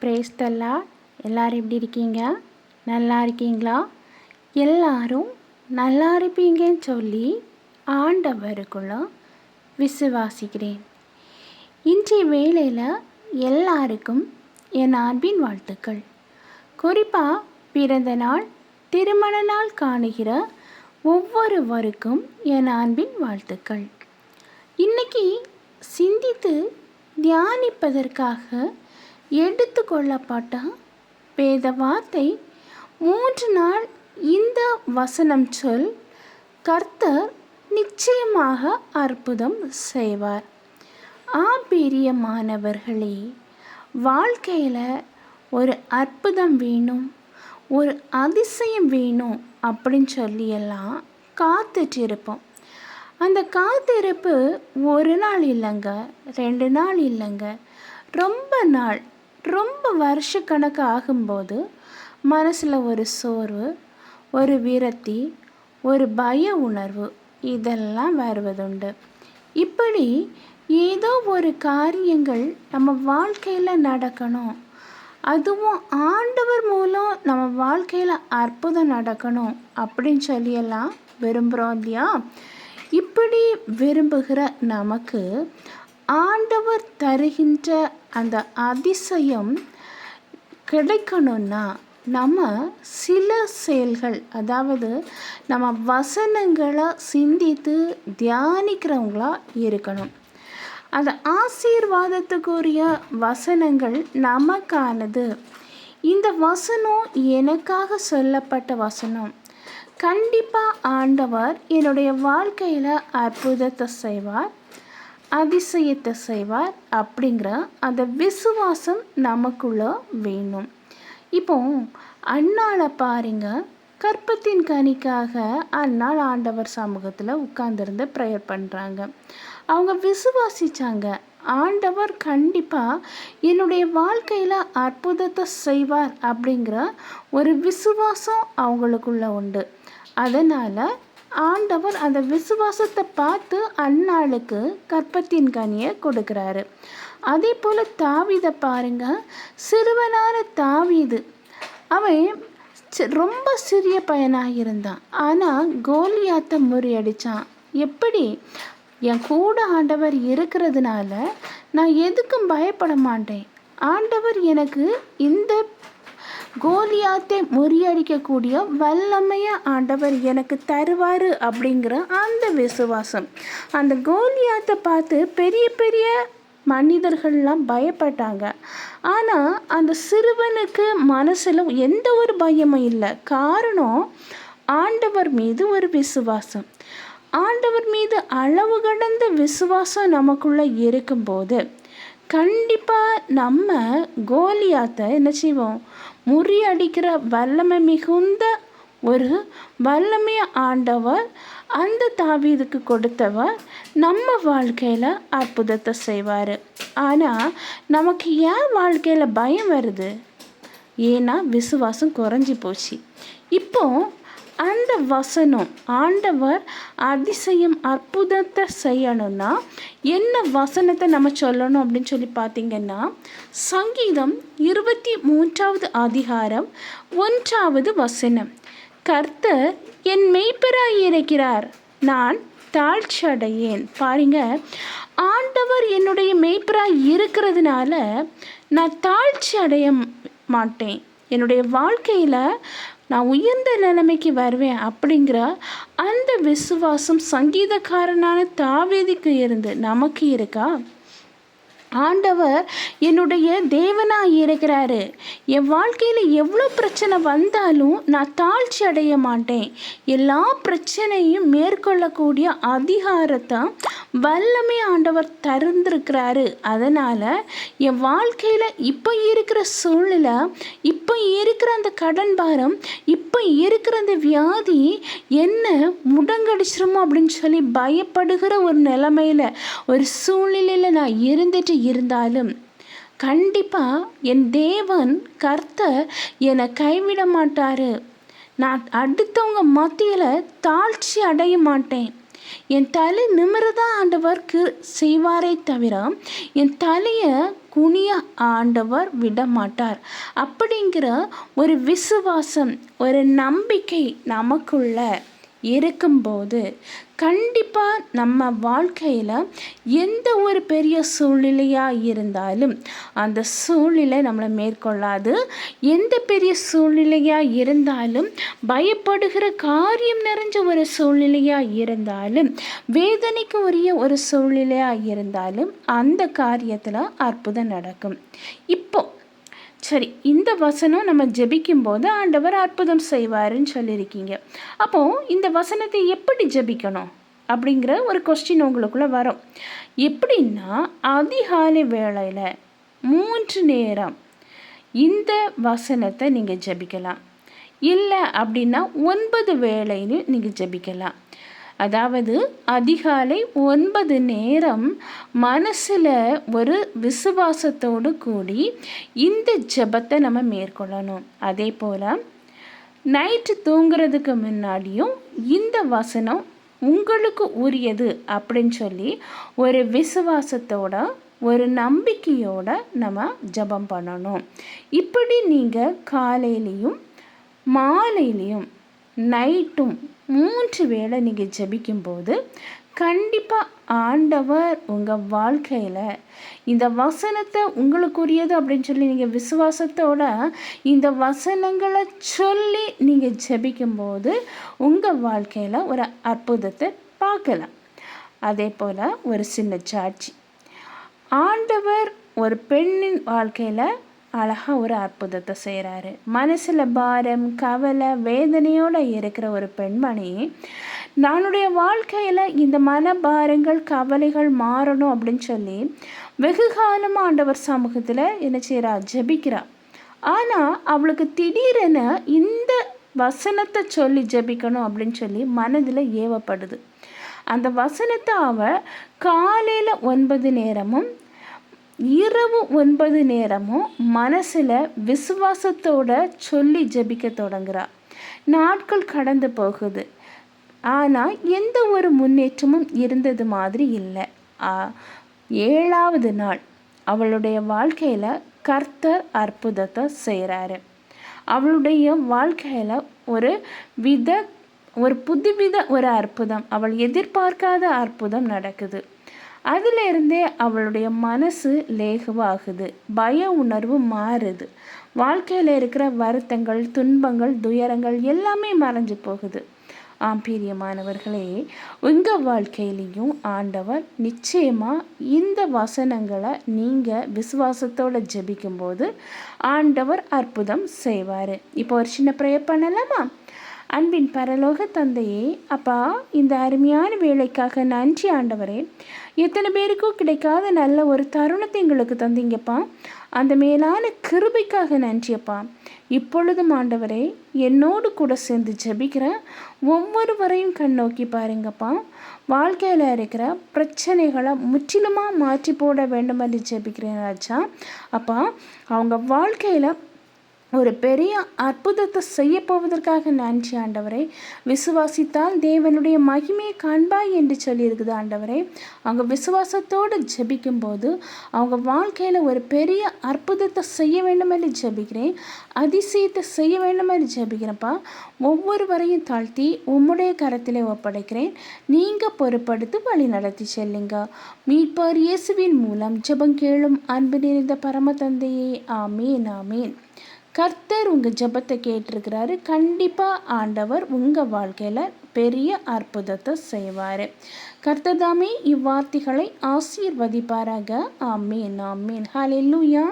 Praise the Lord. எல்லாரும் எப்படி இருக்கீங்க? நல்லா இருக்கீங்களா? எல்லாரும் நல்லா இருப்பீங்கன்னு சொல்லி ஆண்டவருக்குள்ள விசுவாசிக்கிறேன். இன்றைய வேளையில் எல்லாருக்கும் என் அன்பின் வாழ்த்துக்கள். குறிப்பாக பிறந்த நாள், திருமண நாள் காணுகிற ஒவ்வொருவருக்கும் என் அன்பின் வாழ்த்துக்கள். இன்னைக்கு சிந்தித்து தியானிப்பதற்காக எடுத்துக்கொள்ளப்பட்ட வேத வார்த்தை 3 நாள் இந்த வசனம் சொல், கர்த்தர் நிச்சயமாக அற்புதம் செய்வார். பிரியமானவர்களே, வாழ்க்கையில் ஒரு அற்புதம் வேணும், ஒரு அதிசயம் வேணும் அப்படின்னு சொல்லியெல்லாம் காத்துட்டு இருப்போம். அந்த காத்திருப்பு ஒரு நாள் இல்லைங்க, 2 நாள் இல்லைங்க, ரொம்ப நாள், ரொம்ப வருஷக்கணக்கு ஆகும்போது மனசில் ஒரு சோர்வு, ஒரு விரக்தி, ஒரு பய உணர்வு இதெல்லாம் வருவதுண்டு. இப்படி ஏதோ ஒரு காரியங்கள் நம்ம வாழ்க்கையில் நடக்கணும், அதுவும் ஆண்டவர் மூலம் நம்ம வாழ்க்கையில் அற்புதம் நடக்கணும் அப்படின்னு சொல்லியெல்லாம் விரும்புகிறோம் இல்லையா? இப்படி விரும்புகிற நமக்கு ஆண்டவர் தருகின்ற அந்த அதிசயம் கிடைக்கணும்னா நம்ம சில செயல்கள், அதாவது நம்ம வசனங்களை சிந்தித்து தியானிக்கிறவங்களா இருக்கணும். அந்த ஆசீர்வாதத்துக்குரிய வசனங்கள் நமக்கானது. இந்த வசனம் எனக்காக சொல்லப்பட்ட வசனம். கண்டிப்பாக ஆண்டவர் என்னுடைய வாழ்க்கையில் அற்புதத்தை செய்வார், அதிசயத்தை செய்வார் அப்படிங்கிற அந்த விசுவாசம் நமக்குள்ள வேணும். இப்போ அன்னாளை பாருங்க, கற்பத்தின் கனிக்காக அன்னாள் ஆண்டவர் சமூகத்தில் உட்கார்ந்துருந்து ப்ரேயர் பண்ணுறாங்க. அவங்க விசுவாசித்தாங்க, ஆண்டவர் கண்டிப்பாக என்னுடைய வாழ்க்கையில் அற்புதத்தை செய்வார் அப்படிங்கிற ஒரு விசுவாசம் அவங்களுக்குள்ள உண்டு. அதனால் ஆண்டவர் அந்த விசுவாசத்தை பார்த்து அன்னாளுக்கு கற்பத்தின் கனியை கொடுக்குறாரு. அதே போல் தாவீதை பாருங்க, சிறுவனான தாவீது அவன் ரொம்ப சிறிய பையனாக இருந்தான், ஆனால் கோலியாத்தை முறியடித்தான். எப்படி? என் கூட ஆண்டவர் இருக்கிறதுனால நான் எதுக்கும் பயப்பட மாட்டேன், ஆண்டவர் எனக்கு இந்த கோலியாத்தை முறியடிக்கக்கூடிய வல்லமையை ஆண்டவர் எனக்கு தருவார் அப்படிங்கிற அந்த விசுவாசம். அந்த கோலியாத்தை பார்த்து பெரிய பெரிய மனிதர்கள்லாம் பயப்பட்டாங்க, ஆனால் அந்த சிறுவனுக்கு மனசில் எந்த ஒரு பயமும் இல்லை. காரணம், ஆண்டவர் மீது ஒரு விசுவாசம். ஆண்டவர் மீது அளவு கடந்த விசுவாசம் நமக்குள்ளே இருக்கும்போது கண்டிப்பாக நம்ம கோலியாத்தை என்ன செய்வோம்? முறியடிக்கிற வல்லமை மிகுந்த ஒரு வல்லமையை ஆண்டவர் அந்த தாவீதுக்கு கொடுத்தவர் நம்ம வாழ்க்கையில் அற்புதத்தை செய்வார். ஆனால் நமக்கு ஏன் வாழ்க்கையில் பயம் வருது? ஏன்னா விசுவாசம் குறைஞ்சி போச்சு. இப்போ அந்த வசனம், ஆண்டவர் அதிசயம் அற்புதத்தை செய்யணும்னா என்ன வசனத்தை நம்ம சொல்லணும் அப்படின்னு சொல்லி பார்த்தீங்கன்னா, சங்கீதம் 23வது அதிகாரம் 1வது வசனம். கர்த்தர் என் மெய்ப்பராய் இருக்கிறார், நான் தாழ்ச்சி அடையேன். பாருங்க, ஆண்டவர் என்னுடைய மெய்ப்பராய் இருக்கிறதுனால நான் தாழ்ச்சி அடைய மாட்டேன், என்னுடைய வாழ்க்கையில் நான் உயர்ந்த நிலைமைக்கு வருவேன் அப்படிங்கிற அந்த விசுவாசம் சங்கீதக்காரனான தாவீதுக்கு இருந்து நமக்கு இருக்கா? ஆண்டவர் என்னுடைய தேவனாக இருக்கிறாரு, என் வாழ்க்கையில் எவ்வளோ பிரச்சனை வந்தாலும் நான் தாழ்ச்சி அடைய மாட்டேன், எல்லா பிரச்சனையும் மேற்கொள்ளக்கூடிய அதிகாரத்தை வல்லமை ஆண்டவர் தருந்திருக்கிறாரு. அதனால் என் வாழ்க்கையில் இப்போ இருக்கிற சூழ்நிலை, இப்போ இருக்கிற அந்த கடன் பாரம், இப்போ இருக்கிற அந்த வியாதி என்ன முடங்கடிச்சிருமோ அப்படின்னு சொல்லி பயப்படுகிற ஒரு நிலைமையில், ஒரு சூழ்நிலையில் நான் இருந்துட்டு இருந்தாலும் கண்டிப்பாக என் தேவன் கர்த்தர் என்னை கைவிட மாட்டார். நான் அடுத்தவங்க மத்தியில் தாழ்ச்சி அடைய மாட்டேன். என் தலை நிமிரதான் ஆண்டவர் செய்வாரே தவிர என் தலையை குனிய ஆண்டவர் விடமாட்டார். அப்படிங்கிற ஒரு விசுவாசம், ஒரு நம்பிக்கை நமக்குள்ள இருக்கும்போது கண்டிப்பாக நம்ம வாழ்க்கையில் எந்த ஒரு பெரிய சூழ்நிலையாக இருந்தாலும் அந்த சூழ்நிலை நம்மளை மேற்கொள்ளாது. எந்த பெரிய சூழ்நிலையாக இருந்தாலும், பயப்படுகிற காரியம் நிறைஞ்ச ஒரு சூழ்நிலையாக இருந்தாலும், வேதனைக்கு உரிய ஒரு சூழ்நிலையாக இருந்தாலும் அந்த காரியத்தில் அற்புதம் நடக்கும். இப்போ சரி, இந்த வசனம் நம்ம ஜெபிக்கும்போது ஆண்டவர் அற்புதம் செய்வாருன்னு சொல்லியிருக்கீங்க. அப்போது இந்த வசனத்தை எப்படி ஜெபிக்கணும் அப்படிங்கிற ஒரு கொஸ்டின் உங்களுக்குள்ளே வரும். எப்படின்னா, அதிகாலை வேளையில் 3 நேரம் இந்த வசனத்தை நீங்கள் ஜெபிக்கலாம். இல்லை அப்படின்னா 9 வேளைன்னு நீங்கள் ஜெபிக்கலாம். அதாவது அதிகாலை 9 நேரம் மனசில் ஒரு விசுவாசத்தோடு கூடி இந்த ஜெபத்தை நம்ம மேற்கொள்ளணும். அதே போல் நைட்டு தூங்குறதுக்கு முன்னாடியும் இந்த வசனம் உங்களுக்கு உரியது அப்படின்னு சொல்லி ஒரு விசுவாசத்தோட, ஒரு நம்பிக்கையோட நம்ம ஜெபம் பண்ணணும். இப்படி நீங்கள் காலையிலையும் மாலையிலையும் நைட்டும் 3 வேளை நீங்கள் ஜெபிக்கும்போது கண்டிப்பாக ஆண்டவர் உங்கள் வாழ்க்கையில் இந்த வசனத்தை உங்களுக்குரியது அப்படின்னு சொல்லி நீங்கள் விசுவாசத்தோட இந்த வசனங்களை சொல்லி நீங்கள் ஜெபிக்கும்போது உங்கள் வாழ்க்கையில் ஒரு அற்புதத்தை பார்க்கலாம். அதே போல் ஒரு சின்ன சாட்சி, ஆண்டவர் ஒரு பெண்ணின் வாழ்க்கையில் அழகாக ஒரு அற்புதத்தை செய்கிறாரு. மனசில் பாரம், கவலை, வேதனையோடு இருக்கிற ஒரு பெண்மணி, நானுடைய வாழ்க்கையில் இந்த மனபாரங்கள், கவலைகள் மாறணும் அப்படின்னு சொல்லி வெகு காலமாக ஆண்டவர் சமூகத்தில் என்ன செய்கிறா, ஜெபிக்கிறா. ஆனால் அவளுக்கு திடீரென இந்த வசனத்தை சொல்லி ஜெபிக்கணும் அப்படின்னு சொல்லி மனதில் ஏவப்படுது. அந்த வசனத்தை அவள் காலையில் 9 நேரமும் இரவு 9 நேரமும் மனசில் விசுவாசத்தோட சொல்லி ஜெபிக்க தொடங்குறா. நாட்கள் கடந்து போகுது. ஆனால் எந்த ஒரு முன்னேற்றமும் இருந்தது மாதிரி இல்லை. 7வது நாள் அவளுடைய வாழ்க்கையில் கர்த்தர் அற்புதத்தை செய்கிறாரு. அவளுடைய வாழ்க்கையில் ஒரு புதுவித ஒரு அற்புதம், அவள் எதிர்பார்க்காத அற்புதம் நடக்குது. அதிலிருந்தே அவளுடைய மனசு லேகுவாகுது, பய உணர்வு மாறுது. வாழ்க்கையில் இருக்கிற வருத்தங்கள், துன்பங்கள், துயரங்கள் எல்லாமே மறைஞ்சு போகுது. பிரியமானவர்களே, உங்கள் வாழ்க்கையிலையும் ஆண்டவர் நிச்சயமாக இந்த வசனங்களை நீங்கள் விசுவாசத்தோடு ஜெபிக்கும்போது ஆண்டவர் அற்புதம் செய்வார். இப்போ ஒரு சின்ன ப்ரேயர் பண்ணலாமா? அன்பின் பரலோக தந்தையே, அப்பா, இந்த அருமையான வேலைக்காக நன்றி ஆண்டவரே. எத்தனை பேருக்கும் கிடைக்காத நல்ல ஒரு தருணத்தை எங்களுக்கு தந்தீங்கப்பா. அந்த மேலான கிருபைக்காக நன்றியப்பா. இப்பொழுதும் ஆண்டவரே, என்னோடு கூட சேர்ந்து ஜெபிக்கிற ஒவ்வொருவரையும் கண்ணோக்கி பாருங்கப்பா. வாழ்க்கையில் இருக்கிற பிரச்சனைகளை முற்றிலுமாக மாற்றி போட வேண்டும் என்று ஜெபிக்கிறேன் ராஜா. அப்பா, அவங்க வாழ்க்கையில் ஒரு பெரிய அற்புதத்தை செய்ய போவதற்காக நன்றி ஆண்டவரே. விசுவாசித்தால் தேவனுடைய மகிமையை காண்பாய் என்று சொல்லியிருக்குது ஆண்டவரே. அவங்க விசுவாசத்தோடு ஜெபிக்கும்போது அவங்க வாழ்க்கையில் ஒரு பெரிய அற்புதத்தை செய்ய வேண்டும் என்று ஜெபிக்கிறேன். அதிசயத்தை செய்ய வேண்டும் என்று ஜெபிக்கிறேன்ப்பா. ஒவ்வொருவரையும் தாழ்த்தி உம்முடைய கரத்திலே ஒப்படைக்கிறேன். நீங்கள் பொறுப்படுத்தி வழி நடத்தி செல்லுங்க. மீட்பர் இயேசுவின் மூலம் ஜெபம் கேளும் அன்பு நிறைந்த பரம தந்தையே, ஆமீன் ஆமீன். கர்த்தர் உங்கள் ஜெபத்தை கேட்டிருக்கிறாரு. கண்டிப்பாக ஆண்டவர் உங்கள் வாழ்க்கையில் பெரிய அற்புதத்தை செய்வார். கர்த்தர் தாமே இவ்வார்த்தைகளை ஆசீர்வதிப்பாராக. ஆமீன் ஆமீன். ஹல்லேலூயா.